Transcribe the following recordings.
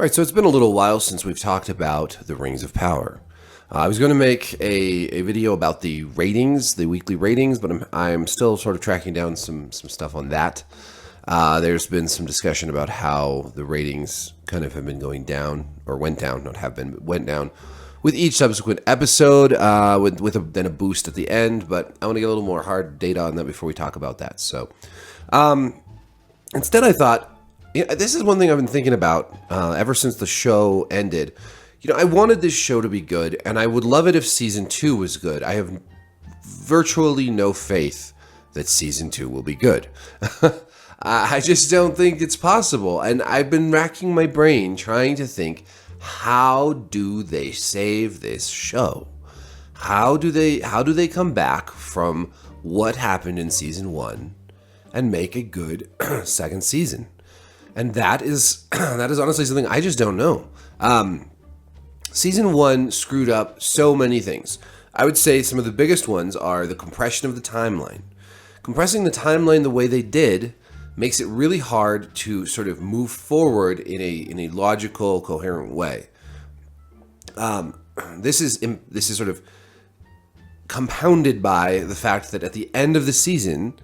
All right, so it's been a little while since we've talked about the Rings of Power. I was going to make a video about the ratings, the weekly ratings, but I'm still sort of tracking down some stuff on that. There's been some discussion about how the ratings kind of have been going down, or went down, not have been, but went down with each subsequent episode, then a boost at the end. But I want to get a little more hard data on that before we talk about that. So instead, I thought, this is one thing I've been thinking about ever since the show ended. I wanted this show to be good, and I would love it if season 2 was good. I have virtually no faith that season 2 will be good. I just don't think it's possible, and I've been racking my brain trying to think, how do they save this show? How do they come back from what happened in season 1 and make a good second season? And that is honestly something I just don't know. Season 1 screwed up so many things. I would say some of the biggest ones are the compression of the timeline. Compressing the timeline the way they did makes it really hard to sort of move forward in a logical, coherent way. This is sort of compounded by the fact that at the end of the season,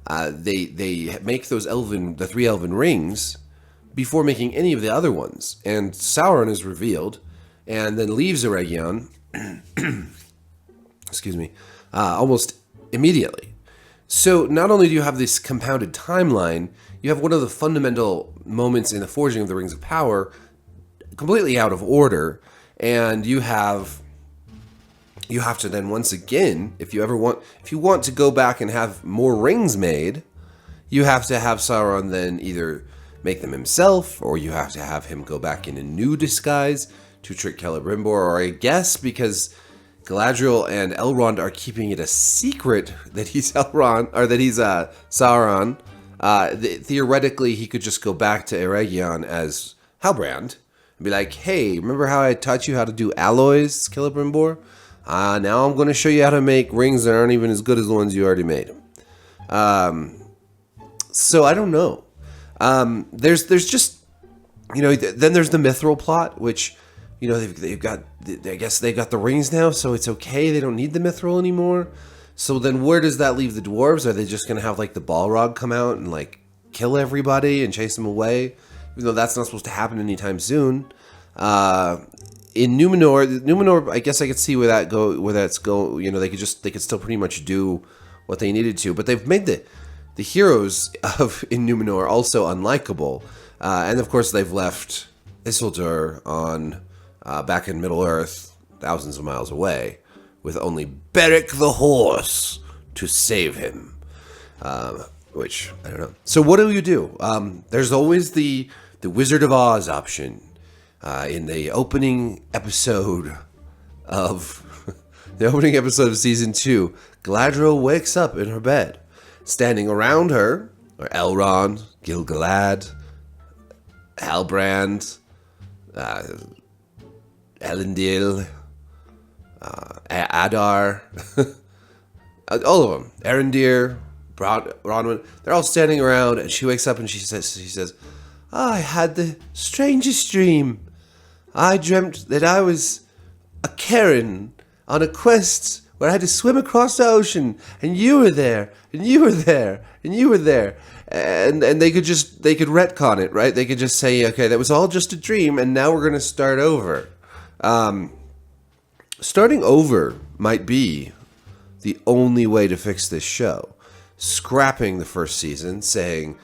they make the 3 elven rings before making any of the other ones, and Sauron is revealed, and then leaves Eregion, excuse me, almost immediately. So not only do you have this compounded timeline, you have one of the fundamental moments in the forging of the Rings of Power completely out of order, and you have to then once again, if you want to go back and have more rings made, you have to have Sauron then either make them himself, or you have to have him go back in a new disguise to trick Celebrimbor, or I guess because Galadriel and Elrond are keeping it a secret that he's Sauron, theoretically he could just go back to Eregion as Halbrand and be like, hey, remember how I taught you how to do alloys, Celebrimbor? Now I'm going to show you how to make rings that aren't even as good as the ones you already made. So I don't know. There's just, then there's the mithril plot, which, they've got the rings now, so it's okay. They don't need the mithril anymore. So then where does that leave the dwarves? Are they just going to have like the Balrog come out and like kill everybody and chase them away? Even though that's not supposed to happen anytime soon. In Numenor, I guess I could see where that's go. They could still pretty much do what they needed to, but they've made the heroes in Numenor also unlikable, and of course they've left Isildur on back in Middle Earth, thousands of miles away, with only Beric the horse to save him. Which I don't know. So what do you do? There's always the Wizard of Oz option. In the opening episode of season 2, Galadriel wakes up in her bed. Standing around her are Elrond, Gil-galad, Halbrand, Elendil, Adar, all of them, Erendir, Bronwyn. They're all standing around, and she wakes up and she says, I had the strangest dream. I dreamt that I was a Karen on a quest where I had to swim across the ocean, and you were there, and you were there, and you were there. And they could retcon it, right? They could just say, okay, that was all just a dream, and now we're going to start over. Starting over might be the only way to fix this show. Scrapping the first season, saying,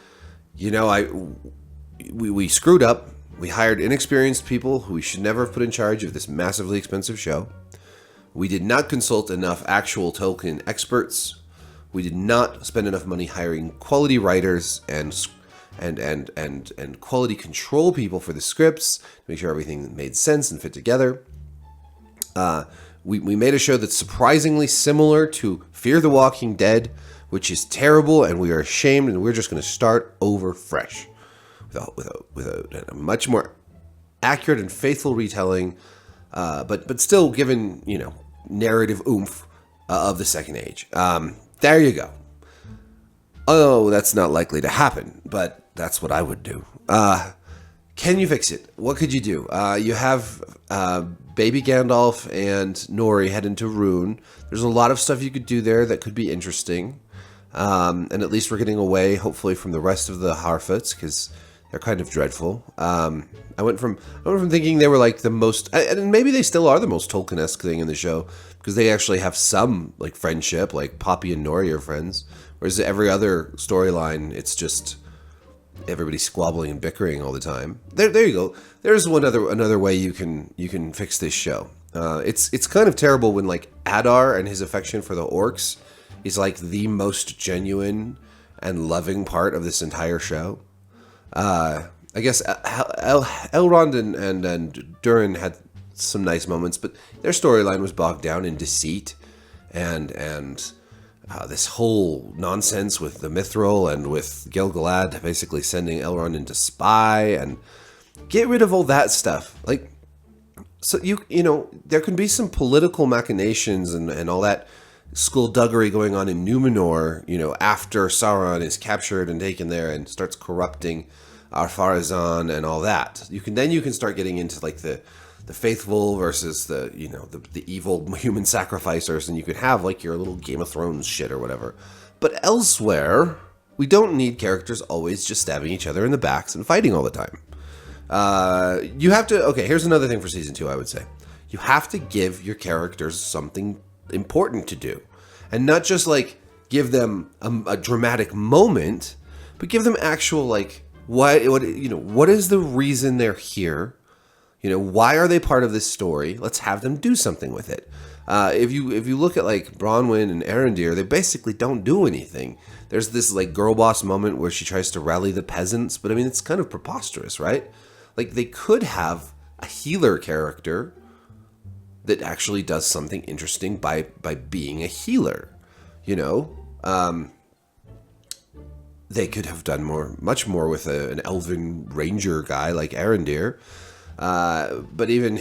we screwed up. We hired inexperienced people who we should never have put in charge of this massively expensive show. We did not consult enough actual Tolkien experts. We did not spend enough money hiring quality writers and quality control people for the scripts to make sure everything made sense and fit together. We made a show that's surprisingly similar to Fear the Walking Dead, which is terrible, and we are ashamed, and we're just going to start over fresh with a much more accurate and faithful retelling, but still given narrative oomph of the Second Age. There you go. Oh, that's not likely to happen, but that's what I would do. Can you fix it? What could you do? You have baby Gandalf and Nori head into Rune. There's a lot of stuff you could do there that could be interesting. And at least we're getting away, hopefully, from the rest of the Harfoots, because they're kind of dreadful. I went from thinking they were like the most, and maybe they still are the most Tolkien-esque thing in the show, because they actually have some like friendship, like Poppy and Nori are friends, whereas every other storyline, it's just everybody squabbling and bickering all the time. There you go. There's another way you can fix this show. It's kind of terrible when like Adar and his affection for the orcs is like the most genuine and loving part of this entire show. I guess Elrond and Durin had some nice moments, but their storyline was bogged down in deceit and this whole nonsense with the Mithril and with Gil-galad basically sending Elrond in to spy, and get rid of all that stuff. Like, so you know, there can be some political machinations and all that skullduggery going on in Numenor, you know, after Sauron is captured and taken there and starts corrupting Ar-Pharazôn and all that. You can start getting into like the faithful versus the evil human sacrificers, and you could have like your little Game of Thrones shit or whatever. But elsewhere, we don't need characters always just stabbing each other in the backs and fighting all the time. You have to, okay, here's another thing for season 2, I would say. You have to give your characters something important to do, and not just like give them a dramatic moment, but give them actual like what is the reason they're here. You know, why are they part of this story? Let's have them do something with it. If you look at like Bronwyn and Arondir, they basically don't do anything. There's this like girl boss moment where she tries to rally the peasants, but I mean, it's kind of preposterous, right? Like, they could have a healer character that actually does something interesting by being a healer, you know? They could have done much more with an elven ranger guy like Arondir. But even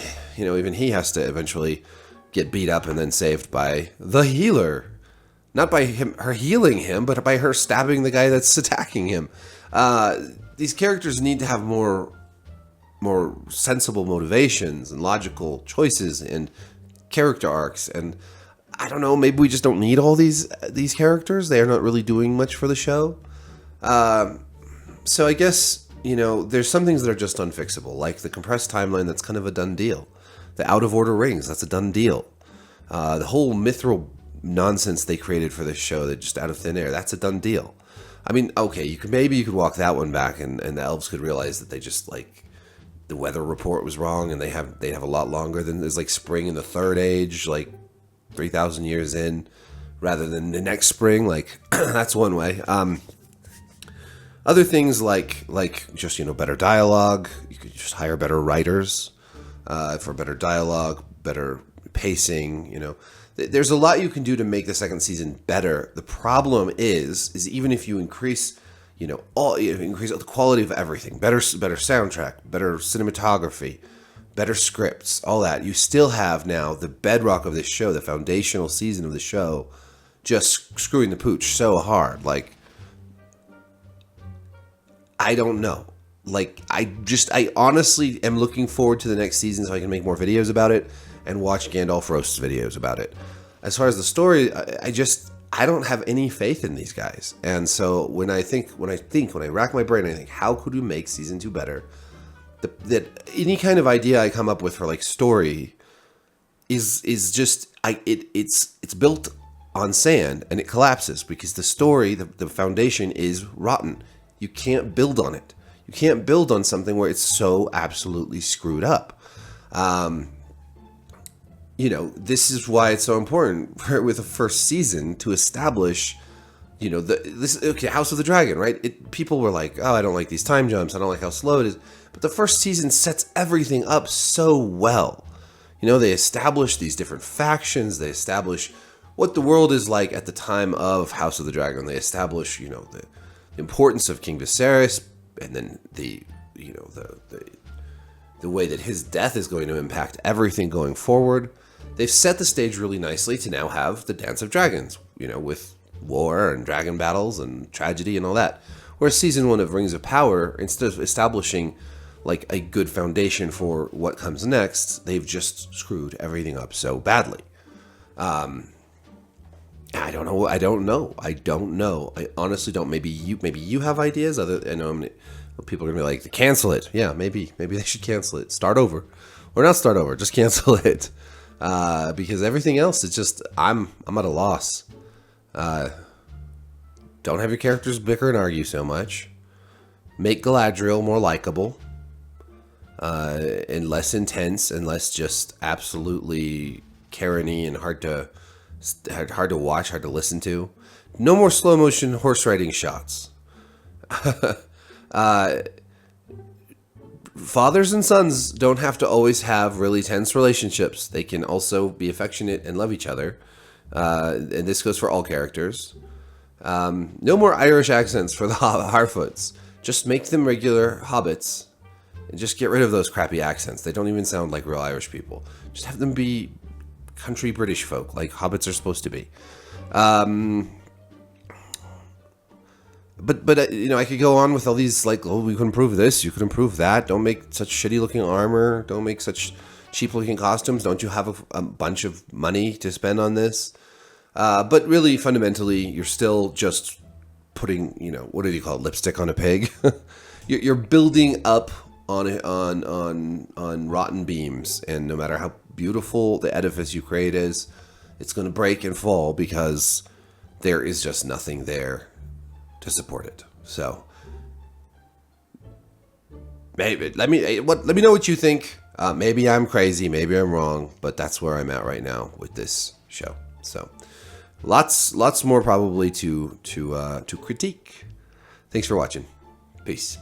he has to eventually get beat up and then saved by the healer. Not by her healing him, but by her stabbing the guy that's attacking him. These characters need to have more sensible motivations and logical choices and character arcs. And I don't know, maybe we just don't need all these characters. They are not really doing much for the show. So I guess, you know, there's some things that are just unfixable, like the compressed timeline. That's kind of a done deal. The out of order rings, that's a done deal. The whole mithril nonsense they created for this show, that just out of thin air, that's a done deal. I mean, okay, you could walk that one back, and the elves could realize that they just like the weather report was wrong, and they have a lot longer than there's like spring in the third age, like 3,000 years in, rather than the next spring. Like that's one way. Other things like just, you know, better dialogue. You could just hire better writers for better dialogue, better pacing. You know, there's a lot you can do to make the second season better. The problem is even if you increase, you know, increase the quality of everything, better soundtrack, better cinematography, better scripts, all that, you still have now the bedrock of this show, the foundational season of the show, just screwing the pooch so hard. Like, I don't know. Like, I honestly am looking forward to the next season so I can make more videos about it and watch Gandalf roasts videos about it. As far as the story, I don't have any faith in these guys. And so when I rack my brain, I think, how could we make season 2 better? That any kind of idea I come up with for like story is just it's built on sand, and it collapses because the story, the foundation is rotten. You can't build on it. You can't build on something where it's so absolutely screwed up. You know, this is why it's so important with the first season to establish, you know, House of the Dragon, right? People were like, oh, I don't like these time jumps. I don't like how slow it is. But the first season sets everything up so well. You know, they establish these different factions. They establish what the world is like at the time of House of the Dragon. They establish, you know, the importance of King Viserys, and then the way that his death is going to impact everything going forward. They've set the stage really nicely to now have the Dance of Dragons, you know, with war and dragon battles and tragedy and all that. Whereas season 1 of Rings of Power, instead of establishing like a good foundation for what comes next, they've just screwed everything up so badly. I don't know. I honestly don't. Maybe you have ideas. I know people are gonna be like, to cancel it. Yeah, maybe they should cancel it. Start over, or not start over. Just cancel it, because everything else is just I'm at a loss. Don't have your characters bicker and argue so much. Make Galadriel more likable, and less intense, and less just absolutely Karen-y and hard to watch, hard to listen to. No more slow motion horse riding shots. Fathers and sons don't have to always have really tense relationships. They can also be affectionate and love each other. And this goes for all characters. No more Irish accents for the Harfoots. Just make them regular hobbits. And just get rid of those crappy accents. They don't even sound like real Irish people. Just have them be country British folk, like hobbits are supposed to be. But I could go on with all these, like, oh, we could improve this, you could improve that. Don't make such shitty looking armor. Don't make such cheap looking costumes. Don't you have a bunch of money to spend on this? But really, fundamentally, you're still just putting, what do you call it, lipstick on a pig? You're building up on rotten beams, and no matter how beautiful the edifice you create is, it's going to break and fall because there is just nothing there to support it. So maybe let me know what you think. Maybe I'm crazy, maybe I'm wrong, but that's where I'm at right now with this show. So lots more probably to critique. Thanks for watching. Peace.